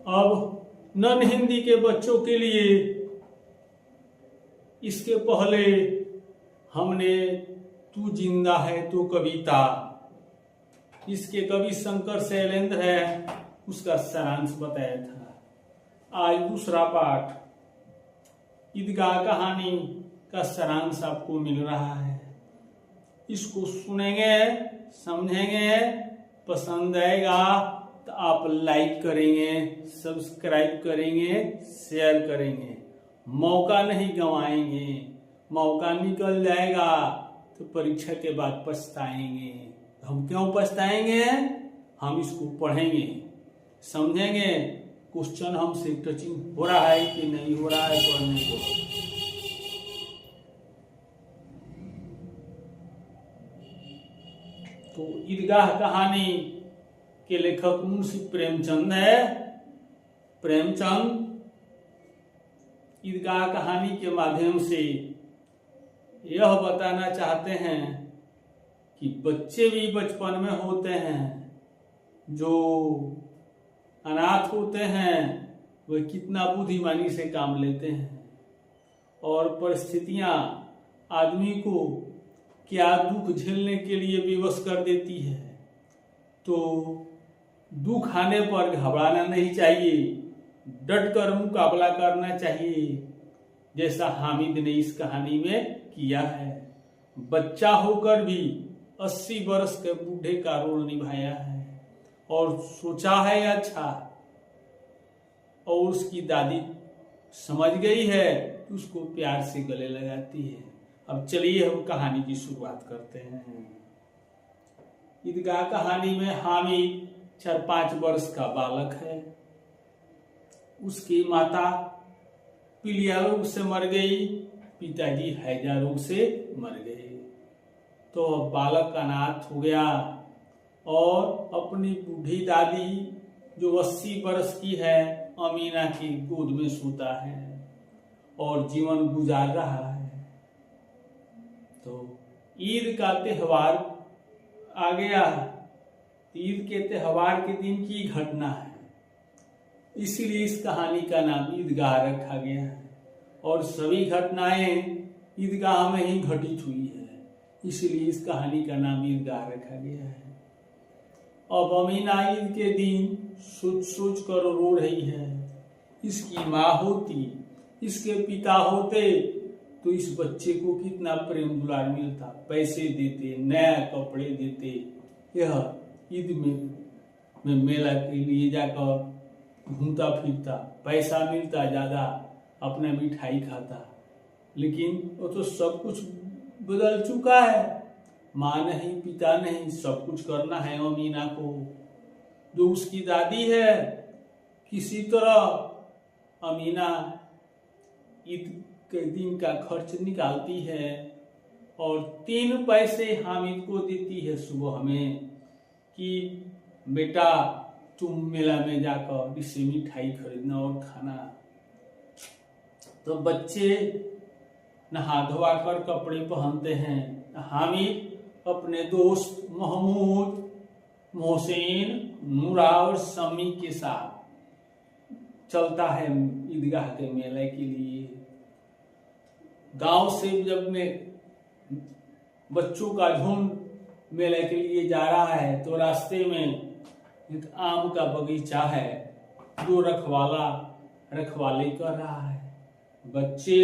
अब नॉन हिंदी के बच्चों के लिए इसके पहले हमने तू जिंदा है तो कविता, इसके कवि शंकर शैलेंद्र है, उसका सारांश बताया था। आज दूसरा पाठ ईदगाह कहानी का सारांश आपको मिल रहा है। इसको सुनेंगे, समझेंगे, पसंद आएगा तो आप लाइक करेंगे, सब्सक्राइब करेंगे, शेयर करेंगे। मौका नहीं गंवाएंगे, मौका निकल जाएगा तो परीक्षा के बाद पछताएंगे। हम क्यों पछताएंगे? हम इसको पढ़ेंगे, समझेंगे, क्वेश्चन हमसे टचिंग हो रहा है कि नहीं हो रहा है पढ़ने को। तो ईदगाह कहानी के लेखक मुंशी प्रेमचंद है। प्रेमचंद ईदगाह कहानी के माध्यम से यह बताना चाहते हैं कि बच्चे भी बचपन में होते हैं, जो अनाथ होते हैं वह कितना बुद्धिमानी से काम लेते हैं, और परिस्थितियां आदमी को क्या दुख झेलने के लिए विवश कर देती है। तो दुख आने पर घबराना नहीं चाहिए, डटकर मुकाबला करना चाहिए, जैसा हामिद ने इस कहानी में किया है। बच्चा होकर भी 80 वर्ष के बूढ़े का रोल निभाया है और सोचा है अच्छा, और उसकी दादी समझ गई है कि उसको प्यार से गले लगाती है। अब चलिए हम कहानी की शुरुआत करते हैं। ईदगाह कहानी में हामिद 4-5 वर्ष का बालक है। उसकी माता पीलिया रोग से मर गई, पिताजी हैजा रोग से मर गए। तो बालक अनाथ हो गया और अपनी बूढ़ी दादी जो 80 वर्ष की है, अमीना की गोद में सोता है और जीवन गुजार रहा है। तो ईद का त्योहार आ गया। ईद के त्योहार के दिन की घटना है, इसीलिए इस कहानी का नाम ईदगाह रखा गया है। और सभी घटनाएं ईदगाह में ही घटित हुई है, इसीलिए इस कहानी का नाम ईदगाह रखा गया है। अब अमीना ईद के दिन सोच सोच कर रो रही है। इसकी माँ होती, इसके पिता होते तो इस बच्चे को कितना प्रेम दुलार मिलता, पैसे देते, नया कपड़े देते, यह ईद में मेला के लिए जाकर घूमता फिरता, पैसा मिलता ज्यादा, अपना मिठाई खाता। लेकिन वो तो सब कुछ बदल चुका है। माँ नहीं, पिता नहीं, सब कुछ करना है अमीना को। जो उसकी दादी है, किसी तरह अमीना ईद के दिन का खर्च निकालती है और 3 पैसे हामिद को देती है सुबह में कि बेटा तुम मेला में जाकर इससे मिठाई खरीदना और खाना। तो बच्चे नहा धोवा कर कपड़े पहनते हैं। हामिद अपने दोस्त महमूद, मोहसिन, नूरा और शम्मी के साथ चलता है ईदगाह के मेले के लिए। गांव से जब में बच्चों का झुंड मेले के लिए जा रहा है तो रास्ते में एक आम का बगीचा है, जो रखवाली कर रहा है। बच्चे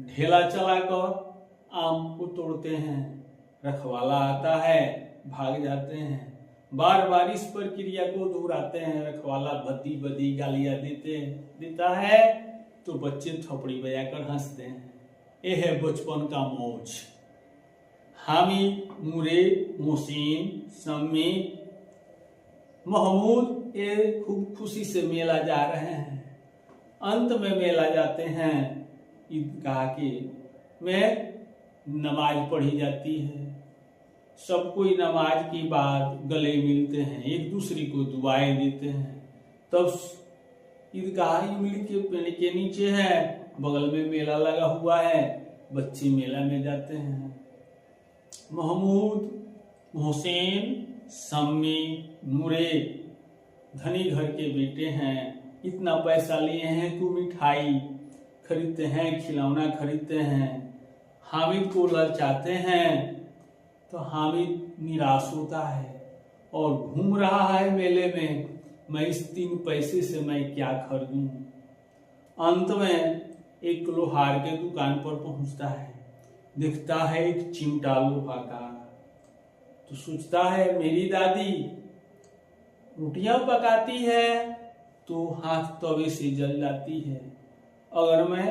ढेला चलाकर आम को तोड़ते हैं, रखवाला आता है, भाग जाते हैं। बार बार इस प्रक्रिया को दोहराते हैं। रखवाला भद्दी बदी गालियां देता है तो बच्चे थपड़ी बजाकर हंसते हैं। ये है बचपन का मौज। हामिद, नूरे, मोहसिन, शम्मी, महमूद ये खूब खुशी से मेला जा रहे हैं। अंत में मेला जाते हैं। ईदगाह के में नमाज पढ़ी जाती है। सब कोई नमाज के बाद गले मिलते हैं, एक दूसरे को दुआएं देते हैं। तब ईदगाह इमली के पेड़ के नीचे है, बगल में मेला लगा हुआ है, बच्चे मेला में जाते हैं। महमूद, मोहसिन, शम्मी, नूरे धनी घर के बेटे हैं, इतना पैसा लिए हैं तो मिठाई खरीदते हैं, खिलौना खरीदते हैं। हामिद को ललचाते हैं तो हामिद निराश होता है और घूम रहा है मेले में, मैं इस 3 पैसे से मैं क्या खरीदूं। अंत में एक लोहार के दुकान पर पहुंचता है, दिखता है एक चिमटा लोहा का, तो सोचता है मेरी दादी रोटियां पकाती है तो हाथ तवे से जल जाती है, अगर मैं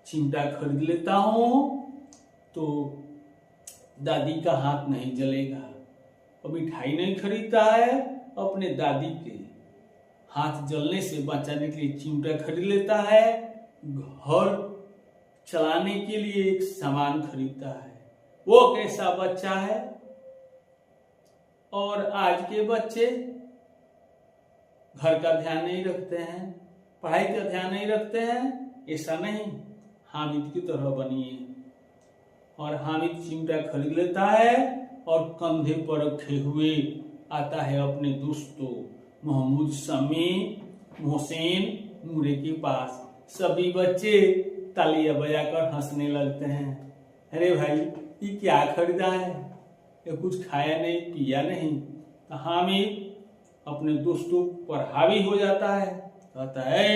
चिमटा खरीद लेता हूं तो दादी का हाथ नहीं जलेगा। और मिठाई नहीं खरीदता है, अपने दादी के हाथ जलने से बचाने के लिए चिमटा खरीद लेता है, घर चलाने के लिए एक सामान खरीदता है। वो कैसा बच्चा है। और आज के बच्चे घर का ध्यान नहीं रखते हैं, पढ़ाई का ध्यान नहीं रखते हैं। ऐसा नहीं, हामिद की तरह बनिए। और हामिद चिमटा खरीद लेता है और कंधे पर रखे हुए आता है अपने दोस्तों मोहम्मद, शमी, मोहसिन, नूरे के पास। सभी बच्चे तालियां बजाकर हंसने लगते हैं। अरे भाई ये क्या खरीदा है, ये कुछ खाया नहीं पिया नहीं। तो हामिद अपने दोस्तों पर हावी हो जाता है, कहता है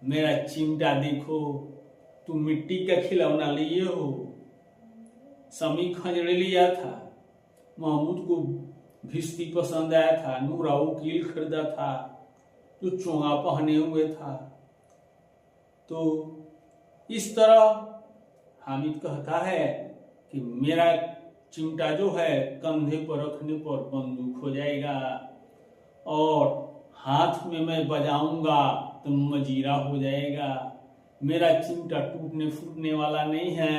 मेरा चिमटा देखो, तुम मिट्टी का खिलौना लिए हो, शमी खंजरे लिया था, महमूद को भिस्ती पसंद आया था, नूरा वकील खरीदा था जो चोंगा पहने हुए था। तो इस तरह हामिद कहता है कि मेरा चिमटा जो है कंधे पर रखने पर बंदूक हो जाएगा और हाथ में मैं बजाऊंगा तो मजीरा हो जाएगा। मेरा चिमटा टूटने फूटने वाला नहीं है,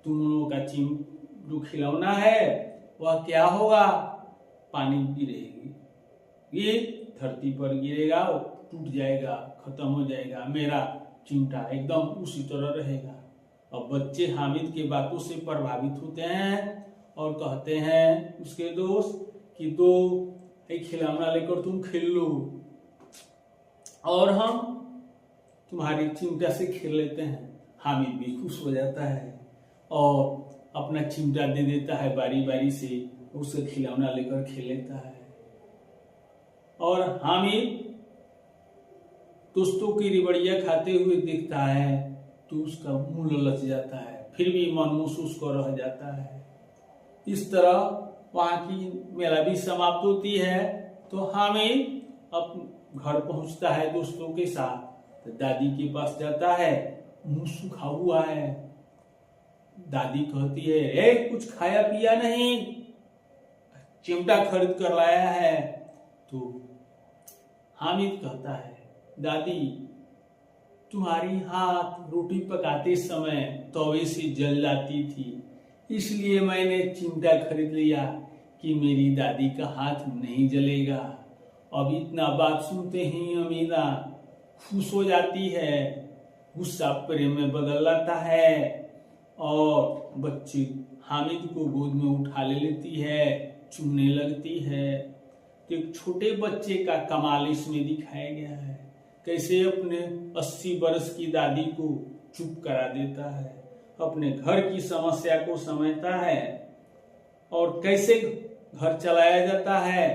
तुम लोगों का जो खिलौना है वह क्या होगा, पानी गिरेगी, ये धरती पर गिरेगा, टूट जाएगा, खत्म हो जाएगा। मेरा चिमटा एकदम उसी तरह रहेगा। अब बच्चे हामिद के बातों से प्रभावित होते हैं और कहते हैं उसके दोस्त कि दो एक खिलौना लेकर तुम खेल लो और हम तुम्हारी चिमटा से खेल लेते हैं। हामिद भी खुश हो जाता है और अपना चिमटा दे देता है, बारी बारी से उससे खिलौना लेकर खेल लेता है। और हामिद दोस्तों की रिबड़िया खाते हुए देखता है तो उसका मुंह ललच जाता है, फिर भी मन महसूस कर रह जाता है। इस तरह वहां की मेला भी समाप्त होती है। तो हामिद अब घर पहुंचता है दोस्तों के साथ, तो दादी के पास जाता है, मुंह सूखा हुआ है। दादी कहती है ए कुछ खाया पिया नहीं, चिमटा खरीद कर लाया है। तो हामिद कहता है दादी तुम्हारी हाथ रोटी पकाते समय तवे से जल जाती थी, इसलिए मैंने चिमटा खरीद लिया कि मेरी दादी का हाथ नहीं जलेगा। अब इतना बात सुनते ही अमीना खुश हो जाती है, गुस्सा प्रेम में बदल जाता है और बच्ची हामिद को गोद में उठा लेती है, चूमने लगती है। तो एक छोटे बच्चे का कमाल इसमें दिखाया गया है, कैसे अपने 80 वर्ष की दादी को चुप करा देता है, अपने घर की समस्या को समझता है और कैसे घर चलाया जाता है,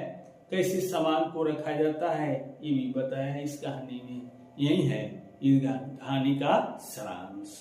कैसे सामान को रखा जाता है, ये भी बताया है इस कहानी में। यही है इस कहानी का सारांश।